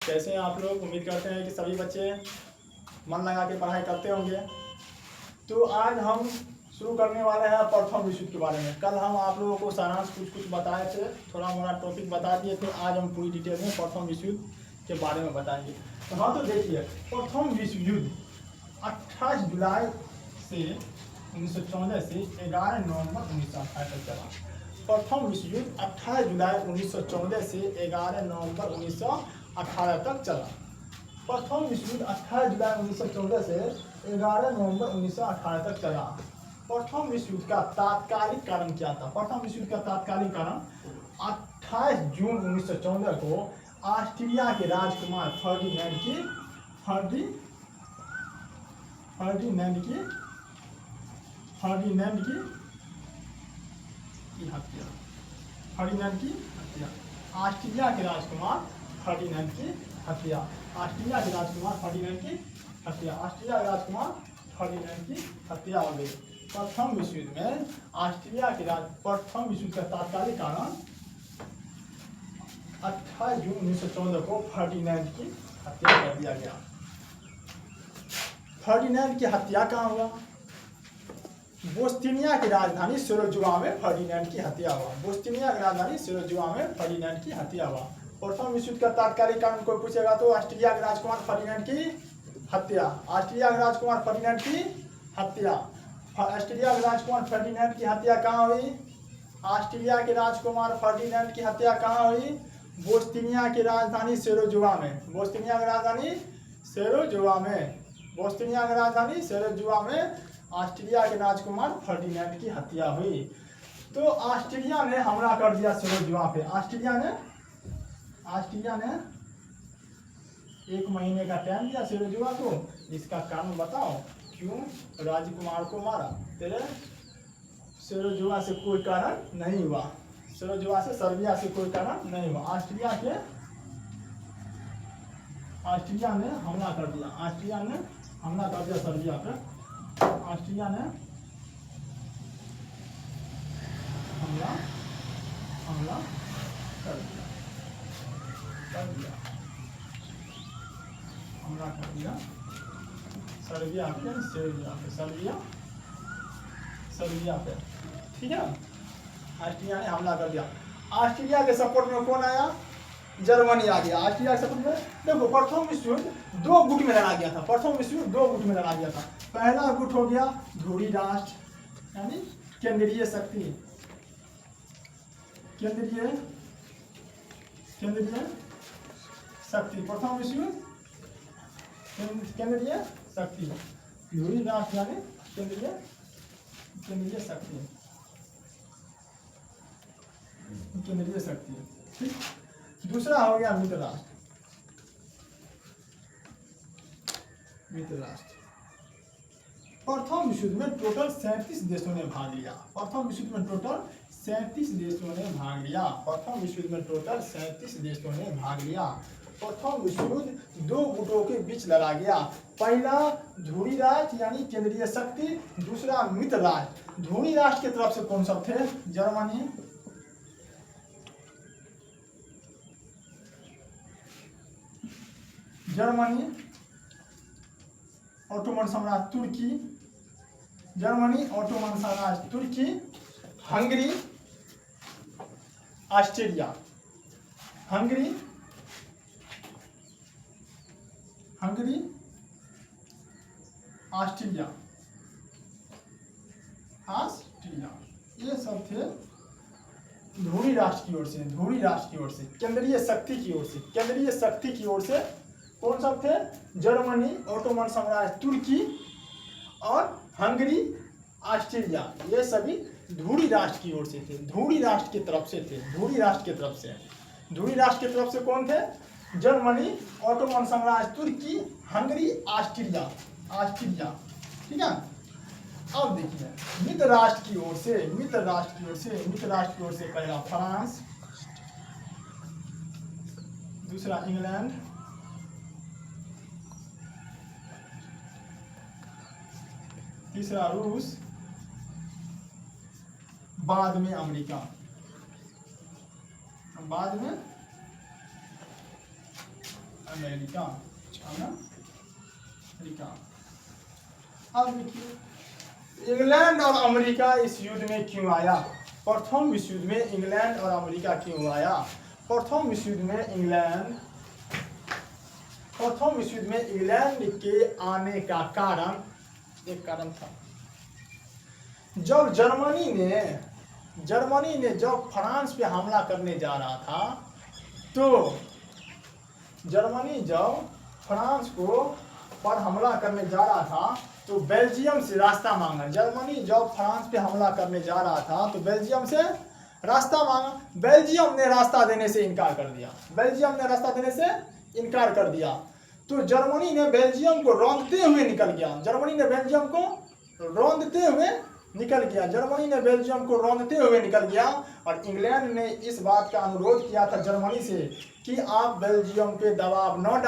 कैसे हैं आप लोग? उम्मीद करते हैं कि सभी बच्चे मन लगा के पढ़ाई करते होंगे। तो आज हम शुरू करने वाले हैं प्रथम विश्व के बारे में। कल हम आप लोगों को सारांश कुछ बताए थे, थोड़ा मोड़ा टॉपिक बता दिए थे। आज हम पूरी डिटेल में प्रथम विश्व युद्ध के बारे में बताएंगे। तो हाँ, तो देखिए, प्रथम विश्व युद्ध 28 जुलाई से 1914 से 11 नवंबर 1918 तक चला। प्रथम विश्व युद्ध 28 जुलाई 1914 से 11 नवंबर 1918 तक चला। प्रथम विश्व युद्ध 28 जुलाई 1914 से 11 नवंबर 1918 तक चला। प्रथम विश्व युद्ध का तात्कालिक कारण क्या था? प्रथम विश्व युद्ध का तात्कालिक कारण 28 जून 1914 को ऑस्ट्रिया के राजकुमार फर्डिनेंड की हत्या। फर्डिनेंड की हत्या। ऑस्ट्रिया के राजकुमार फर्डिनेंड की हत्या। ऑस्ट्रिया के राजकुमार फर्डिनेंड की हत्या। ऑस्ट्रिया के राजकुमार फर्डिनेंड की हत्या हो गई। प्रथम विश्व युद्ध में प्रथम विश्व युद्ध का तात्कालिक कारण 28 जून 1914 को फर्डिनेंड की हत्या कर दिया गया। फर्डिनेंड की हत्या कहाँ हुआ? बोस्निया की राजधानी सरायेवो में फर्डिनेंड की हत्या हुआ। बोस्निया की राजधानी सरायेवो में फर्डिनेंड की हत्या हुआ। प्रथम विश्व युद्ध का तात्कालिक कारण कोई पूछेगा तो ऑस्ट्रिया के राजकुमार फर्डिनेंड की हत्या। ऑस्ट्रिया के राजकुमार फर्डिनेंड की हत्या। ऑस्ट्रिया के राजकुमार फर्डिनेंड की हत्या कहाँ हुई? ऑस्ट्रिया के राजकुमार फर्डिनेंड की हत्या कहाँ हुई? बोस्निया की राजधानी सरायेवो में। बोस्निया की राजधानी सरायेवो में। बोस्निया की राजधानी सरायेवो में ऑस्ट्रिया के राजकुमार फर्डिनेंड की हत्या हुई। तो ऑस्ट्रिया ने हमला कर दिया सरायेवो पे। ऑस्ट्रिया ने 1 महीने का टाइम दिया सरायेवो को। इसका कारण बताओ, क्यों राजकुमार को मारा? तेरे सरायेवो से कोई कारण नहीं हुआ। सरायेवो से सर्बिया से कोई कारण नहीं हुआ। ऑस्ट्रिया ने हमला कर दिया। ऑस्ट्रिया ने हमला कर दिया सर्बिया पे। ऑस्ट्रिया ने हमला कर दिया। हमला कर दिया सर्बिया पे। ठीक है, ऑस्ट्रिया ने हमला कर दिया। ऑस्ट्रिया के सपोर्ट में कौन आया? जर्मनी आ गया। ऑस्ट्रिया के सपोर्ट में देखो, प्रथम विश्व युद्ध 2 गुट में लड़ा गया था। प्रथम विश्व युद्ध 2 गुट में लड़ा गया था। पहला गुट हो गया ध्रुवी राष्ट्र, यानी केंद्रीय शक्ति। प्रथम विश्व युद्ध केंद्रीय शक्ति। ध्रुवी राष्ट्र यानी केंद्रीय शक्ति। ठीक। दूसरा हो गया मित्र राष्ट्र। प्रथम विश्व युद्ध में टोटल 37 देशों ने भाग लिया। प्रथम विश्व युद्ध में टोटल 37 देशों ने भाग लिया। प्रथम विश्व युद्ध में टोटल 37 देशों ने भाग लिया। प्रथम विश्व युद्ध 2 गुटों के बीच लड़ा गया। पहला ध्रुवी राष्ट्र यानी केंद्रीय शक्ति, दूसरा मित्र राष्ट्र। ध्रुवी राष्ट्र की तरफ से कौन सब थे? जर्मनी, ऑटोमन साम्राज्य तुर्की, हंगरी, ऑस्ट्रिया। ये सब थे ध्रुवी राष्ट्र की ओर से। केंद्रीय शक्ति की ओर से कौन सब थे? जर्मनी, ऑटोमन साम्राज्य तुर्की और हंगरी, ऑस्ट्रिया। ये सभी ध्रुवी राष्ट्र की ओर से थे। ध्रुवी राष्ट्र की तरफ से कौन थे? जर्मनी, ऑटोमन साम्राज्य तुर्की, हंगरी, ऑस्ट्रिया। ठीक है। अब देखिए, मित्र राष्ट्र की ओर से पहला फ्रांस, दूसरा इंग्लैंड, तीसरा रूस, बाद में अमेरिका। बाद में अमेरिका, अमेरिका। अब देखिए इंग्लैंड और अमेरिका इस युद्ध में क्यों आया। प्रथम विश्व युद्ध में इंग्लैंड और अमेरिका क्यों आया। प्रथम विश्व युद्ध में इंग्लैंड के आने का कारण, एक कारण था, जब जर्मनी ने जब फ्रांस पे हमला करने जा रहा था, तो जर्मनी जब फ्रांस को पर हमला करने जा रहा था तो बेल्जियम से रास्ता मांगा। जर्मनी जब फ्रांस पे हमला करने जा रहा था तो बेल्जियम से रास्ता मांगा। बेल्जियम ने रास्ता देने से इनकार कर दिया। तो जर्मनी ने बेल्जियम को रौंदते हुए निकल गया। जर्मनी ने बेल्जियम को रौंदते हुए निकल गया और इंग्लैंड ने इस बात का अनुरोध किया था जर्मनी से कि आप बेल्जियम पे दबाव न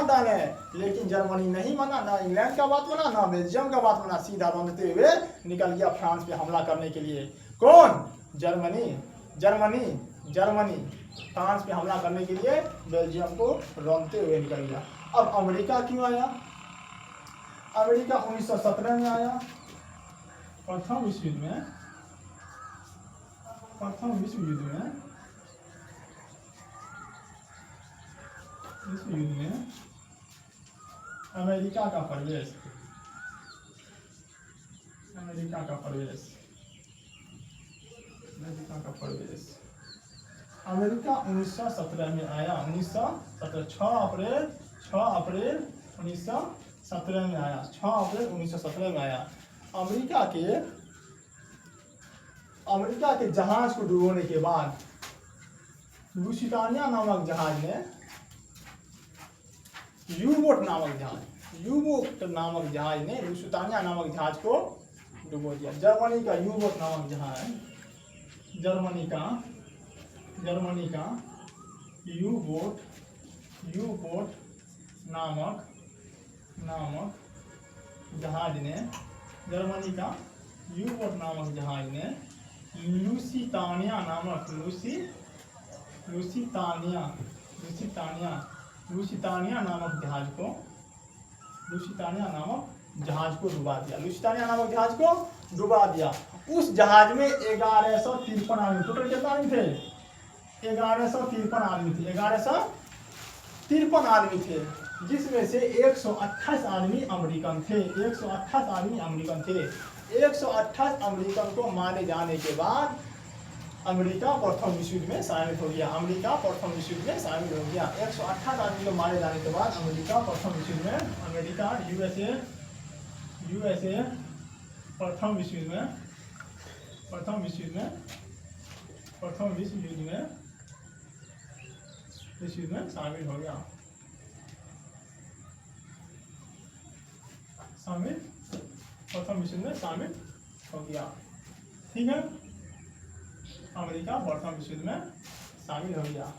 डालें, लेकिन जर्मनी नहीं माना, ना इंग्लैंड का बात माना, ना बेल्जियम का बात माना, सीधा रौंदते हुए निकल गया फ्रांस पे हमला करने के लिए। कौन? जर्मनी फ्रांस पे हमला करने के लिए बेल्जियम को रौंदते हुए निकल गया। अब अमेरिका क्यों आया। अमेरिका 1917 में आया। प्रथम विश्व युद्ध में अमेरिका का प्रवेश 1917 में आया। 1917 6 अप्रैल 1917 में आया। 6 अप्रैल 1917 में आया। अमेरिका के जहाज को डुबोने के बाद लुसितानिया नामक जहाज ने यूबोट नामक जहाज ने लुसितानिया नामक जहाज को डुबो दिया। जर्मनी का यूबोट नामक जहाज, जर्मनी का यूबोट नामक जहाज ने, जर्मनी का यूबोट नामक जहाज ने लुसितानिया नामक जहाज को डुबा दिया। उस जहाज में 1153 आदमी, टोटल कितना आदमी थे? 1153 आदमी थे, जिसमें से 128 आदमी अमेरिकन थे। 128 अमेरिकन को मारे जाने के बाद अमेरिका प्रथम विश्व युद्ध में शामिल हो गया। 128 आदमी को मारे जाने के बाद अमेरिका प्रथम विश्व युद्ध में, यूएसए प्रथम विश्व युद्ध में शामिल हो गया। प्रथम विश्व युद्ध में शामिल हो गया। ठीक है, अमेरिका प्रथम विश्व युद्ध में शामिल हो गया।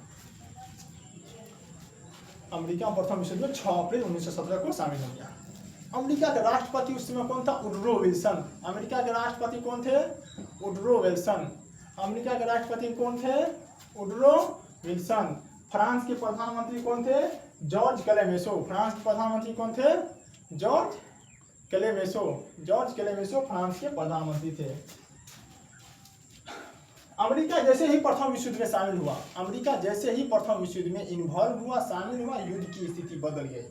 अमेरिका प्रथम विश्व युद्ध में 6 अप्रैल 1917 को शामिल हो गया। अमेरिका के राष्ट्रपति उस समय कौन था? Woodrow Wilson. अमेरिका के राष्ट्रपति कौन थे? Woodrow Wilson. फ्रांस के प्रधानमंत्री कौन थे? जॉर्ज क्लेमेंसो। जॉर्ज क्लेमेंसो फ्रांस के प्रधानमंत्री थे। अमेरिका जैसे ही प्रथम विश्व युद्ध में शामिल हुआ, इन्वॉल्व हुआ, शामिल हुआ, युद्ध की स्थिति बदल गई,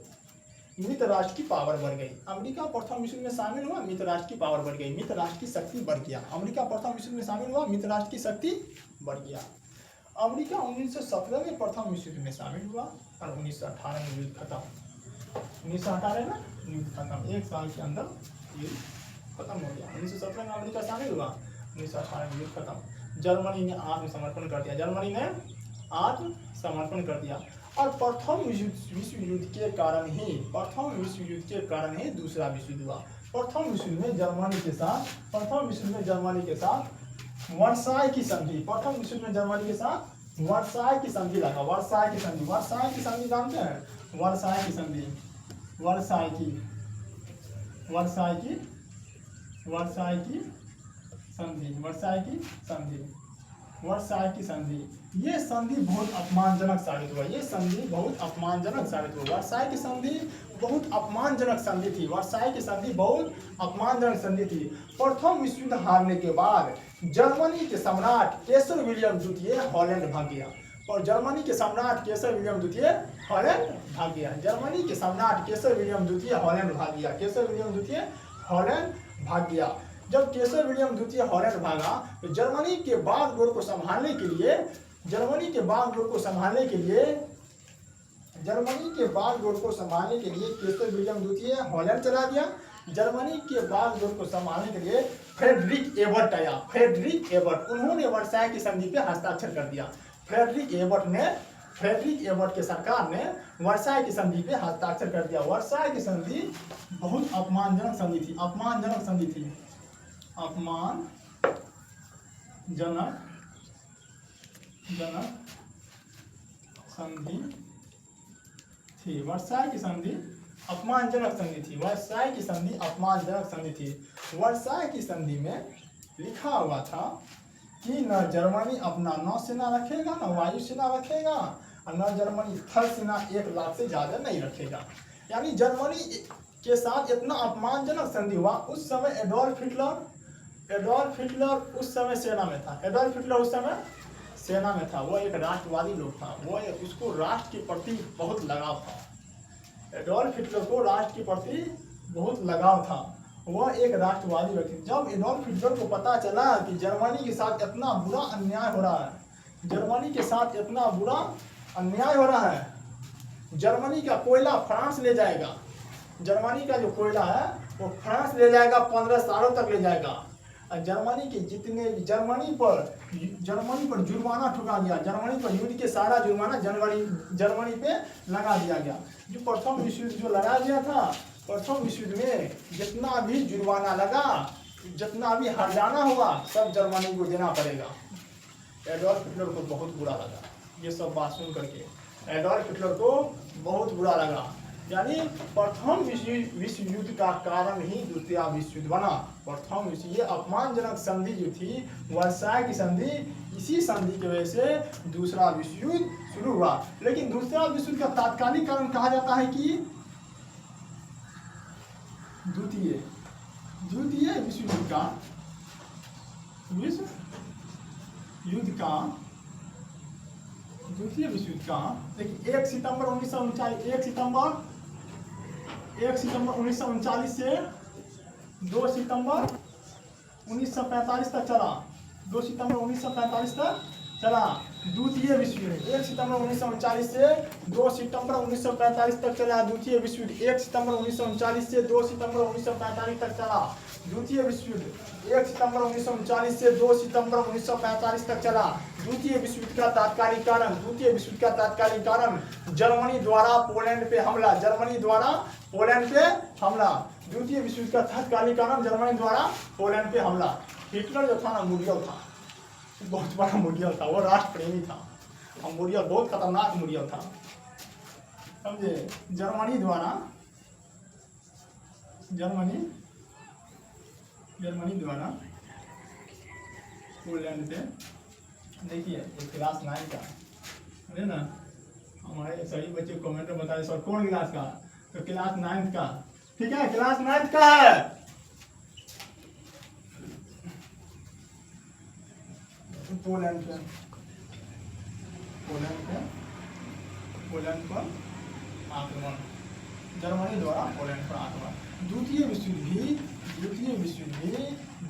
मित्र राष्ट्र की पावर बढ़ गई। अमेरिका प्रथम विश्व युद्ध में शामिल हुआ, मित्र राष्ट्र की पावर बढ़ गई, मित्र राष्ट्र की शक्ति बढ़ गया। अमेरिका प्रथम विश्व युद्ध में शामिल हुआ, मित्र राष्ट्र की शक्ति बढ़ गया। अमेरिका 1917 में प्रथम विश्व युद्ध में शामिल हुआ और 1918 में युद्ध खत्म। 1918 में युद्ध खत्म, 1 साल के अंदर युद्ध खत्म हो गया। 1917 में अमेरिका शामिल हुआ, 1918 में युद्ध खत्म। जर्मनी ने आत्मसमर्पण कर दिया। और प्रथम विश्व युद्ध के कारण ही दूसरा विश्व युद्ध हुआ। प्रथम विश्व युद्ध में जर्मनी के साथ वर्साई की संधि, वर्साई की संधि लगा। वर्साई की संधि जानते हैं? वर्साई की संधि ये संधि बहुत अपमानजनक साबित हुआ, ये संधि बहुत अपमानजनक साबित हुआ। वर्साई की संधि बहुत अपमानजनक संधि थी, वर्साई की संधि बहुत अपमानजनक संधि थी। प्रथम विश्व युद्ध हारने के बाद जर्मनी के सम्राट केसर विलियम द्वितीय हॉलैंड भाग गया, और जर्मनी के सम्राट केसर विलियम द्वितीय हॉलैंड भाग गया। जर्मनी के सम्राट केसर विलियम द्वितीय हॉलैंड भाग गया, केसर विलियम द्वितीय हॉलैंड भाग गया। जब केसर विलियम द्वितीय हॉलैंड भागा तो जर्मनी के बागडोर को संभालने के लिए, जर्मनी के बागडोर को संभालने के लिए, जर्मनी के बागडोर को संभालने के लिए केसर विलियम द्वितीय हॉलैंड चला गया। जर्मनी के बागडोर को संभालने के लिए फ्रेडरिक एबर्ट आया, फ्रेडरिक एबर्ट, उन्होंने वर्साई की संधि पे हस्ताक्षर कर दिया। फ्रेडरिक एबर्ट के सरकार ने वर्साई की संधि पे हस्ताक्षर कर दिया। वर्साई की संधि बहुत अपमानजनक संधि थी, अपमानजनक संधि थी, अपमानजनक संधि थी। वर्साई की संधि अपमानजनक संधि थी, वर्साई की संधि अपमानजनक संधि थी। वर्साई की संधि में लिखा हुआ था कि न जर्मनी अपना नौसेना रखेगा, न वायुसेना रखेगा, और न जर्मनी थल सेना 1 लाख से ज्यादा नहीं रखेगा। यानी जर्मनी के साथ इतना अपमानजनक संधि हुआ। उस समय एडोल्फ हिटलर उस समय सेना में था, एडोल्फ हिटलर उस समय सेना में था। वो एक राष्ट्रवादी लोग था, वो उसको राष्ट्र के प्रति बहुत लगाव था। एडोल्फ हिटलर को राष्ट्र के प्रति बहुत लगाव था, वह एक राष्ट्रवादी व्यक्ति। जब एडोल्फ हिटलर को पता चला कि जर्मनी के साथ इतना बुरा अन्याय हो रहा है, जर्मनी के साथ इतना बुरा अन्याय हो रहा है, जर्मनी का कोयला फ्रांस ले जाएगा, जर्मनी का जो कोयला है वो फ्रांस ले जाएगा, 15 सालों तक ले जाएगा। जर्मनी के जितने जर्मनी पर जुर्माना ठुका गया, जर्मनी पर युद्ध के सारा जुर्माना जर्मनी पे लगा दिया गया। जो प्रथम विश्व युद्ध जो लगा दिया था, प्रथम विश्व युद्ध में जितना भी जुर्माना लगा, जितना भी हर्जाना हुआ, सब जर्मनी को देना पड़ेगा। एडोल्फ हिटलर को बहुत बुरा लगा ये सब बात सुन करके, एडोल्फ हिटलर को बहुत बुरा लगा। यानी प्रथम विश्व युद्ध का कारण ही द्वितीय विश्व युद्ध बना। प्रथम विश्व, ये अपमानजनक संधि जो थी वर्साई की संधि, इसी संधि की वजह से दूसरा विश्व युद्ध शुरू हुआ। लेकिन दूसरा विश्व युद्ध का तात्कालिक कारण कहा जाता है कि द्वितीय विश्व युद्ध का, द्वितीय विश्व युद्ध का देखिए 1 सितंबर 1939 से 2 सितंबर 1945 तक चला, 2 सितंबर 1945 तक चला द्वितीय विश्व युद्ध। 1 सितंबर 1939 से 2 सितंबर 1945 तक चला द्वितीय विश्व युद्ध। 1 सितंबर 1939 से 2 सितंबर 1945 तक चला द्वितीय विश्व युद्ध। 1 सितंबर 1939 से 2 सितंबर 1945 तक चला द्वितीय विश्व युद्ध का तात्कालिक कारण, द्वितीय विश्व युद्ध का तात्कालिक कारण जर्मनी द्वारा पोलैंड पे हमला, जर्मनी द्वारा पोलैंड पे हमला। द्वितीय विश्व युद्ध का तात्कालिक कारण जर्मनी द्वारा पोलैंड पे हमला। हिटलर जो था ना, मुरियल था, बहुत बड़ा मुरियल था, वो राष्ट्र प्रेमी था, और मुरियल बहुत खतरनाक मुरियल था, समझे। जर्मनी द्वारा पोलैंड पे, देखिए क्लास 9 का है ना, हमारे सभी बच्चे कमेंट में बताए सर कौन क्लास का, तो क्लास 9 का, ठीक है, क्लास 9 का है। पोलैंड पर आक्रमण, जर्मनी द्वारा पोलैंड पर आक्रमण। द्वितीय विश्व युद्ध भी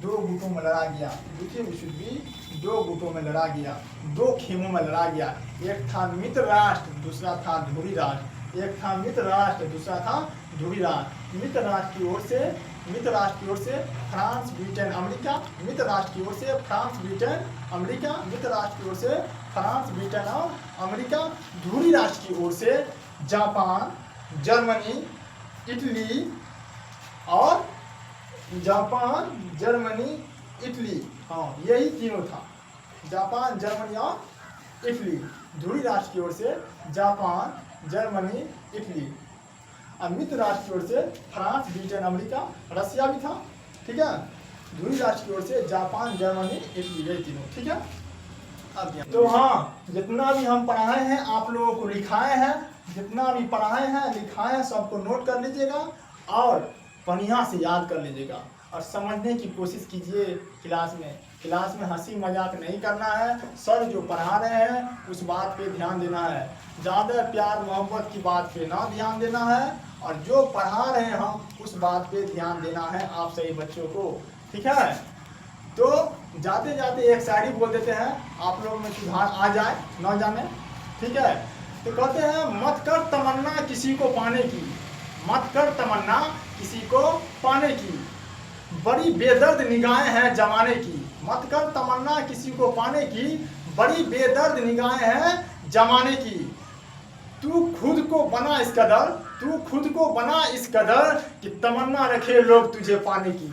2 गुटों में लड़ा गया, द्वितीय विश्व युद्ध भी 2 गुटों में लड़ा गया, 2 खेमों में लड़ा गया। एक था मित्र राष्ट्र, दूसरा था ध्रुवी राष्ट्र। एक था मित्र राष्ट्र, दूसरा था ध्रुवी राष्ट्र। मित्र राष्ट्र की ओर से फ्रांस, ब्रिटेन, अमेरिका। मित्र राष्ट्र की ओर से फ्रांस, ब्रिटेन, अमेरिका। मित्र राष्ट्र की ओर से फ्रांस, ब्रिटेन और अमेरिका। ध्रुवी राष्ट्र की ओर से जापान, जर्मनी, इटली और हाँ, यही तीनों था, जापान, जर्मनी और इटली। ध्रुवी राष्ट्र की ओर से जापान, जर्मनी, इटली। और मित्र राष्ट्र की ओर से फ्रांस, ब्रिटेन, अमेरिका, रसिया भी था, ठीक है। ध्रुवी राष्ट्र की ओर से जापान, जर्मनी, इटली, यही तीनों, ठीक है। तो हाँ, जितना भी हम पढ़ाए हैं आप लोगों को लिखाए हैं, जितना भी पढ़ाए हैं लिखाए हैं सबको नोट कर लीजिएगा और बढ़िया से याद कर लीजिएगा और समझने की कोशिश कीजिए। क्लास में हंसी मजाक नहीं करना है। सर जो पढ़ा रहे हैं उस बात पे ध्यान देना है, ज़्यादा प्यार मोहब्बत की बात पे ना ध्यान देना है और जो पढ़ा रहे हैं हम उस बात पे ध्यान देना है आप सही बच्चों को। ठीक है, तो जाते जाते एक शायरी बोल देते हैं, आप लोगों में सुधार आ जाए न जाने। ठीक है, तो कहते हैं मत कर तमन्ना किसी को पाने की, मत कर तमन्ना किसी को पाने की, बड़ी बेदर्द निगाहें हैं जमाने की। मत कर तमन्ना किसी को पाने की, बड़ी बेदर्द निगाहें हैं जमाने की। तू खुद को बना इस कदर, तू खुद को बना इस कदर कि तमन्ना रखे लोग तुझे पाने की।